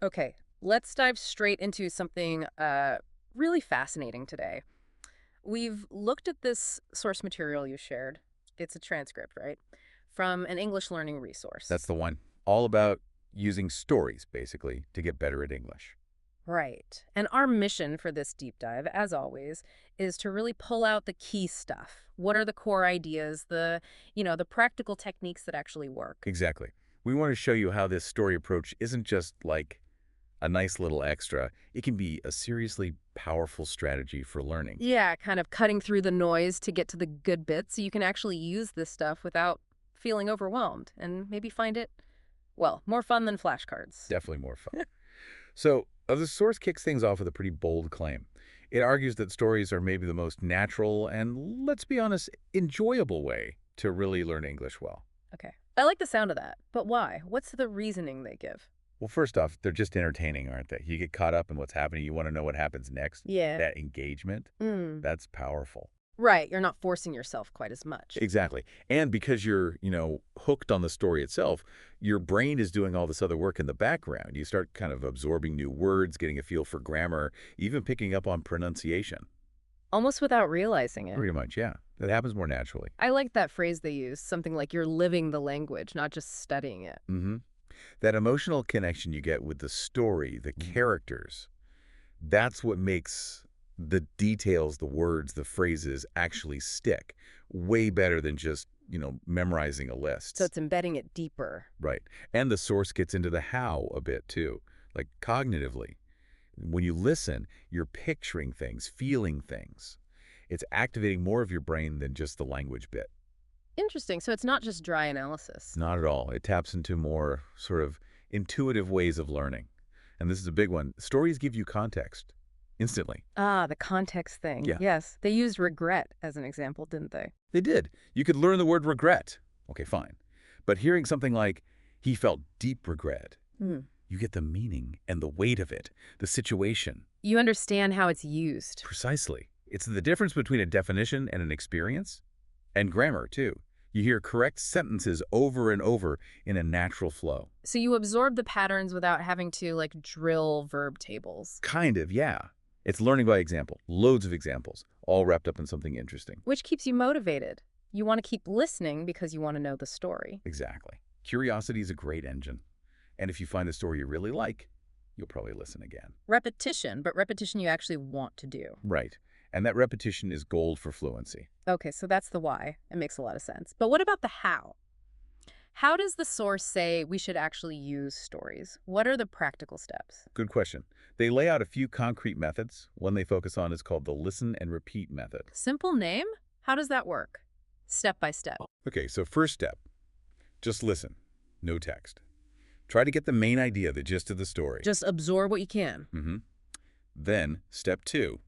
Okay, let's dive straight into something really fascinating today. We've looked at this source material you shared. It's a transcript, right? From an English learning resource. That's the one. All about using stories, basically, to get better at English. Right. And our mission for this deep dive, as always, is to really pull out the key stuff. What are the core ideas, the practical techniques that actually work? Exactly. We want to show you how this story approach isn't just like a nice little extra. It can be a seriously powerful strategy for learning. Yeah, kind of cutting through the noise to get to the good bits so you can actually use this stuff without feeling overwhelmed and maybe find it, well, more fun than flashcards. Definitely more fun. So, the source kicks things off with a pretty bold claim. It argues that stories are maybe the most natural and, let's be honest, enjoyable way to really learn English well. Okay. I like the sound of that, but why? What's the reasoning they give? Well, first off, they're just entertaining, aren't they? You get caught up in what's happening. You want to know what happens next. Yeah. That engagement, Mm. that's powerful. Right, you're not forcing yourself quite as much. Exactly. And because you're, hooked on the story itself, your brain is doing all this other work in the background. You start kind of absorbing new words, getting a feel for grammar, even picking up on pronunciation. Almost without realizing it. Pretty much, yeah. That happens more naturally. I like that phrase they use, something like you're living the language, not just studying it. hmm That emotional connection you get with the story, the characters, that's what makes the details, the words, the phrases actually stick way better than just, memorizing a So list. it's embedding it deeper. Right. And the source gets into the how a bit too, like cognitively. When you listen, you're picturing things, feeling things. It's activating more of your brain than just the language bit. Interesting. So it's not just dry analysis. Not at all. It taps into more sort of intuitive ways of learning. And this is a big one. Stories give you context instantly. Ah, the context thing. Yeah, Yes. They used regret as an example, didn't they? they did. You could learn the word regret. Okay, fine. But hearing something like, he felt deep regret, Hmm. you get the meaning and the weight of it, the situation. You understand how it's used. Precisely. It's the difference between a definition and an experience. And grammar, too. You hear correct sentences over and over in a natural flow. So you absorb the patterns without having to like drill verb tables, Kind of, yeah. It's learning by example. Loads of examples, all wrapped up in something interesting. which keeps you motivated. You want to keep listening because you want to know the story. Exactly. Curiosity is a great engine. And if you find a story you really like, you'll probably listen again. Repetition, but repetition you actually want to do. Right. And that repetition is gold for fluency. Okay, so that's the why. It makes a lot of sense. But what about the how? How does the source say we should actually use stories? What are the practical steps? Good question. They lay out a few concrete methods. One they focus on is called the listen and repeat method. Simple name? How does that work? Step by step. Okay, so first step, just listen. No text. Try to get the main idea, the gist of the story. Just absorb what you can. Then, step two,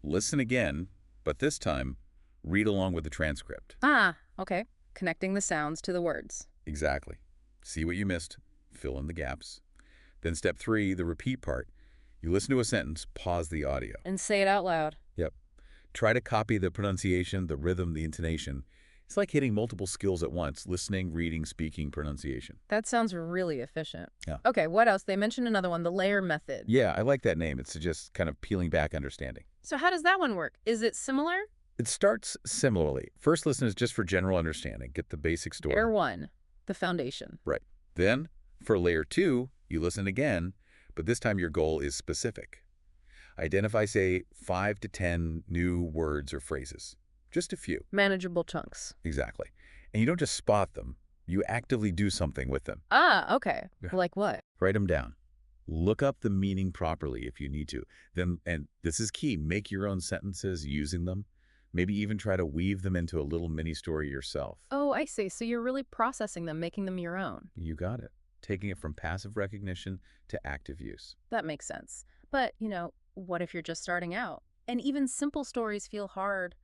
listen again, but this time, read along with the transcript. Ah, okay. Connecting the sounds to the words. Exactly. See what you missed, fill in the gaps. Then step three, the repeat part. You listen to a sentence, pause the audio. And say it out loud. Yep. Try to copy the pronunciation, the rhythm, the intonation. It's like hitting multiple skills at once, listening, reading, speaking, pronunciation. That sounds really efficient. Yeah. Okay, what else? They mentioned another one, the layer method. Yeah, I like that name. It's just kind of peeling back understanding. So how does that one work? Is it similar? It starts similarly. First listen is just for general understanding, get the basic story. Layer one, the foundation. Right. Then, for layer two, you listen again, but this time your goal is specific. Identify, say, 5 to 10 new words or phrases. Just a few. Manageable chunks. Exactly. And you don't just spot them. You actively do something with them. Ah, okay. Yeah. Like what? Write them down. Look up the meaning properly if you need to. Then, and this is key, make your own sentences using them. Maybe even try to weave them into a little mini story yourself. Oh, I see. So you're really processing them, making them your own. You got it. Taking it from passive recognition to active use. That makes sense. But, what if you're just starting out? And even simple stories feel hard.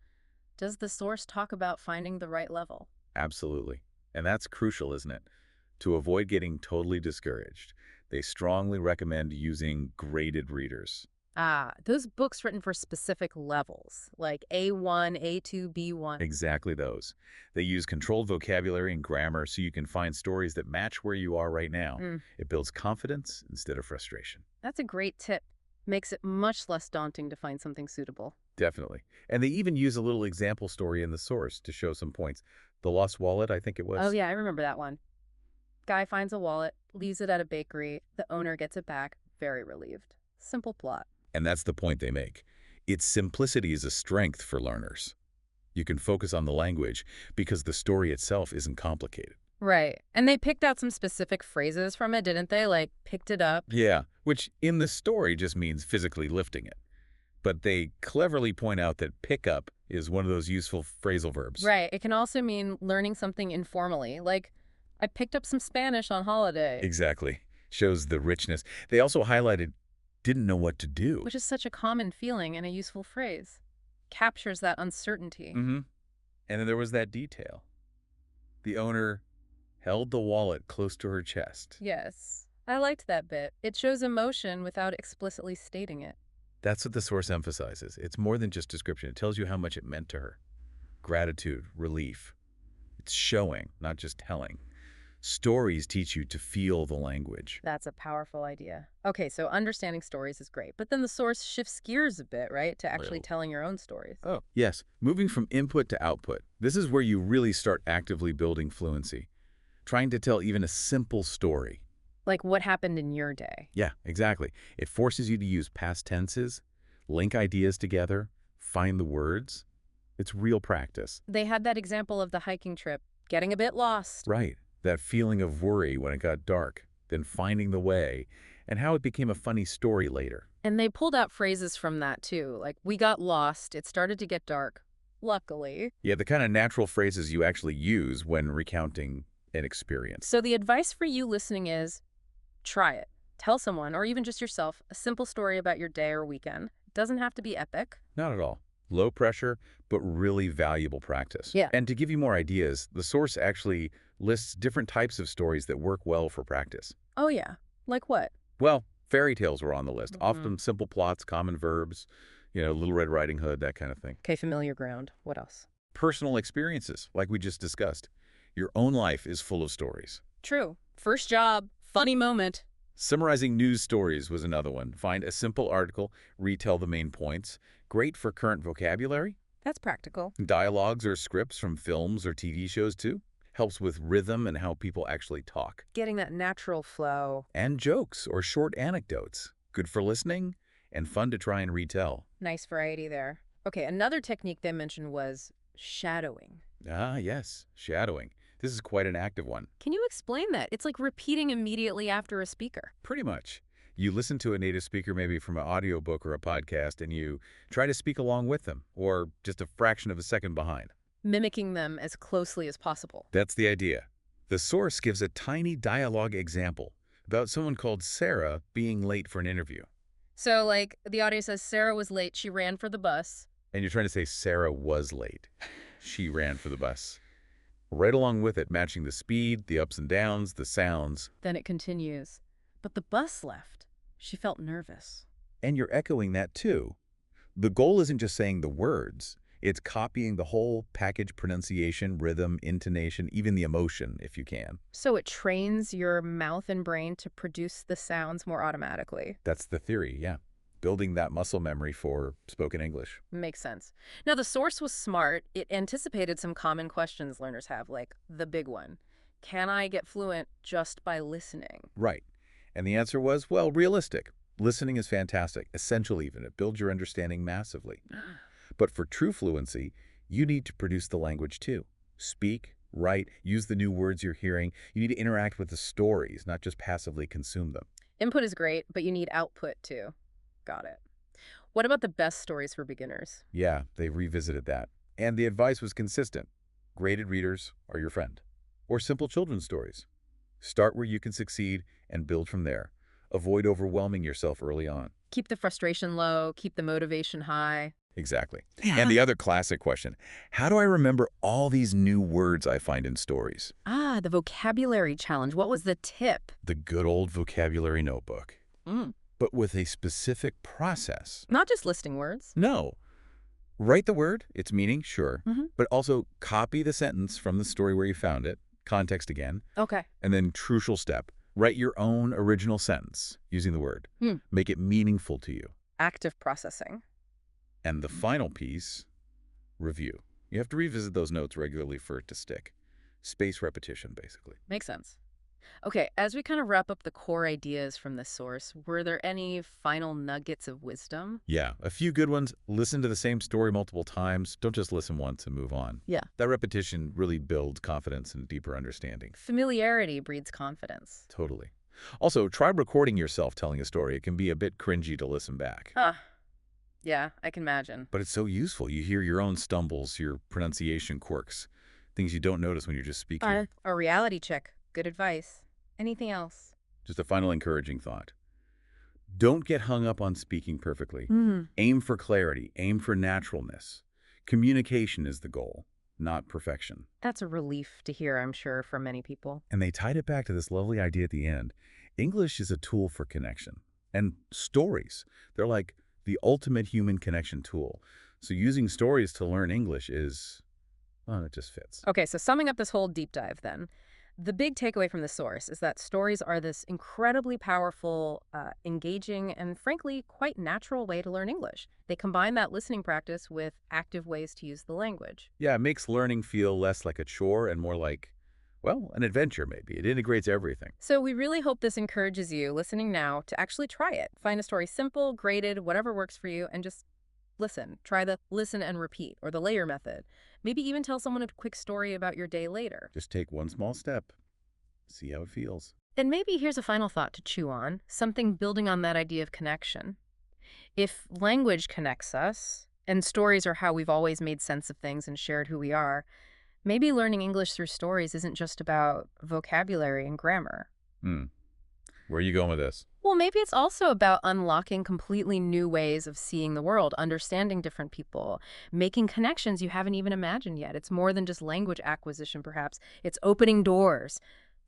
Does the source talk about finding the right level? Absolutely. And that's crucial, isn't it? To avoid getting totally discouraged, they strongly recommend using graded readers. Ah, those books written for specific levels, like A1, A2, B1. Exactly those. They use controlled vocabulary and grammar so you can find stories that match where you are right now. Mm, It builds confidence instead of frustration. that's a great tip. Makes it much less daunting to find something suitable. Definitely. And they even use a little example story in the source to show some points. The lost wallet, I think it Oh, was. yeah, I remember that one. Guy finds a wallet, leaves it at a bakery. The owner gets it back, very relieved. Simple plot. And that's the point they make. Its simplicity is a strength for learners. You can focus on the language because the story itself isn't complicated. Right. And they picked out some specific phrases from it, didn't they? Like, picked it up. Yeah, which in the story just means physically lifting it. But they cleverly point out that pick up is one of those useful phrasal verbs. Right. It can also mean learning something informally. Like, I picked up some Spanish on holiday, Exactly. Shows the richness. They also highlighted didn't know what to do. which is such a common feeling and a useful phrase. Captures that uncertainty. Mm-hmm. And then there was that detail. The owner held the wallet close to her chest. Yes. I liked that bit. It shows emotion without explicitly stating it. That's what the source emphasizes. It's more than just description. It tells you how much it meant to her. Gratitude, relief. It's showing, not just telling. Stories teach you to feel the language. That's a powerful idea. Okay, so understanding stories is great, but then the source shifts gears a bit, right, to actually Well. telling your own stories. Oh. Yes, moving from input to output. This is where you really start actively building fluency. Trying to tell even a simple story. Like what happened in your day. Yeah, exactly. It forces you to use past tenses, link ideas together, find the words. It's real practice. They had that example of the hiking trip, getting a bit lost. Right. That feeling of worry when it got dark, then finding the way, and how it became a funny story later. And they pulled out phrases from that too, like we got lost, it started to get dark. Luckily. Yeah, the kind of natural phrases you actually use when recounting an experience. So the advice for you listening is try it. Tell someone, or even just yourself, a simple story about your day or weekend. It doesn't have to be epic. Not at all. Low pressure, but really valuable practice. Yeah. And to give you more ideas, the source actually lists different types of stories that work well for practice. Oh yeah. Like what? Well, fairy tales were on the list. Mhm. Often simple plots, common verbs, Little Red Riding Hood, that kind of thing. Okay, familiar ground. What else? Personal experiences, like we just discussed. Your own life is full of stories. True. First job, funny moment. Summarizing news stories was another one. Find a simple article, retell the main points. Great for current vocabulary. That's practical. Dialogues or scripts from films or TV shows, too. Helps with rhythm and how people actually talk. Getting that natural flow. And jokes or short anecdotes. Good for listening and fun to try and retell. Nice variety there. Okay, another technique they mentioned was shadowing. Ah, yes, shadowing. This is quite an active one. Can you explain that? It's like repeating immediately after a speaker. Pretty much. You listen to a native speaker maybe from an audiobook or a podcast and you try to speak along with them or just a fraction of a second behind. Mimicking them as closely as possible. That's the idea. The source gives a tiny dialogue example about someone called Sarah being late for an interview. So, like, the audio says Sarah was late. She ran for the bus. And you're trying to say Sarah was late. She ran for the bus. Right along with it, matching the speed, the ups and downs, the sounds. Then it continues. But the bus left. She felt nervous. And you're echoing that too. The goal isn't just saying the words. It's copying the whole package: pronunciation, rhythm, intonation, even the emotion, if you can. So it trains your mouth and brain to produce the sounds more automatically. That's the theory, yeah. Building that muscle memory for spoken English. Makes sense. Now, the source was smart. It anticipated some common questions learners have, like the big one. Can I get fluent just by listening? Right. And the answer was, well, realistic. Listening is fantastic, essential even. It builds your understanding massively. But for true fluency, you need to produce the language too. Speak, write, use the new words you're hearing. You need to interact with the stories, not just passively consume them. Input is great, but you need output too. Got it. What about the best stories for beginners? Yeah, they revisited that. And the advice was consistent. Graded readers are your friend. Or simple children's stories. Start where you can succeed and build from there. Avoid overwhelming yourself early on. Keep the frustration low, keep the motivation high. Exactly. And the other classic question, how do I remember all these new words I find in stories? Ah, the vocabulary challenge. What was the tip? The good old vocabulary notebook. but with a specific process. Not just listing words. No. Write the word, its meaning, sure, Hmm. but also copy the sentence from the story where you found it, context again, Okay. and then crucial step, write your own original sentence using the word. Hmm. Make it meaningful to you. Active processing. And the final piece, review. You have to revisit those notes regularly for it to stick. Space repetition, basically. Makes sense. Okay, as we kind of wrap up the core ideas from this source, were there any final nuggets of wisdom? Yeah, a few good ones. Listen to the same story multiple times. Don't just listen once and move on. Yeah. That repetition really builds confidence and deeper understanding. Familiarity breeds confidence. Totally. Also, try recording yourself telling a story. It can be a bit cringy to listen back. Huh. Yeah, I can imagine. But it's so useful. You hear your own stumbles, your pronunciation quirks, things you don't notice when you're just speaking. A reality check. Good advice. Anything else? Just a final encouraging thought. Don't get hung up on speaking perfectly. Mm. Aim for clarity. Aim for naturalness. Communication is the goal, not perfection. That's a relief to hear, I'm sure, for many people. And they tied it back to this lovely idea at the end. English is a tool for connection. And stories, they're like the ultimate human connection tool. So using stories to learn English is, well, it just fits. Okay, so summing up this whole deep dive then, the big takeaway from the source is that stories are this incredibly powerful, engaging, and frankly, quite natural way to learn English. They combine that listening practice with active ways to use the language. Yeah, it makes learning feel less like a chore and more like, well, an adventure maybe. It integrates everything. So we really hope this encourages you, listening now, to actually try it. Find a story simple, graded, whatever works for you, and just listen. Try the listen and repeat or the layer method. Maybe even tell someone a quick story about your day later. Just take one small step. See how it feels. And maybe here's a final thought to chew on, something building on that idea of connection. If language connects us, and stories are how we've always made sense of things and shared who we are, maybe learning English through stories isn't just about vocabulary and grammar. Where are you going with this? Well, maybe it's also about unlocking completely new ways of seeing the world, understanding different people, making connections you haven't even imagined yet. It's more than just language acquisition, perhaps. It's opening doors,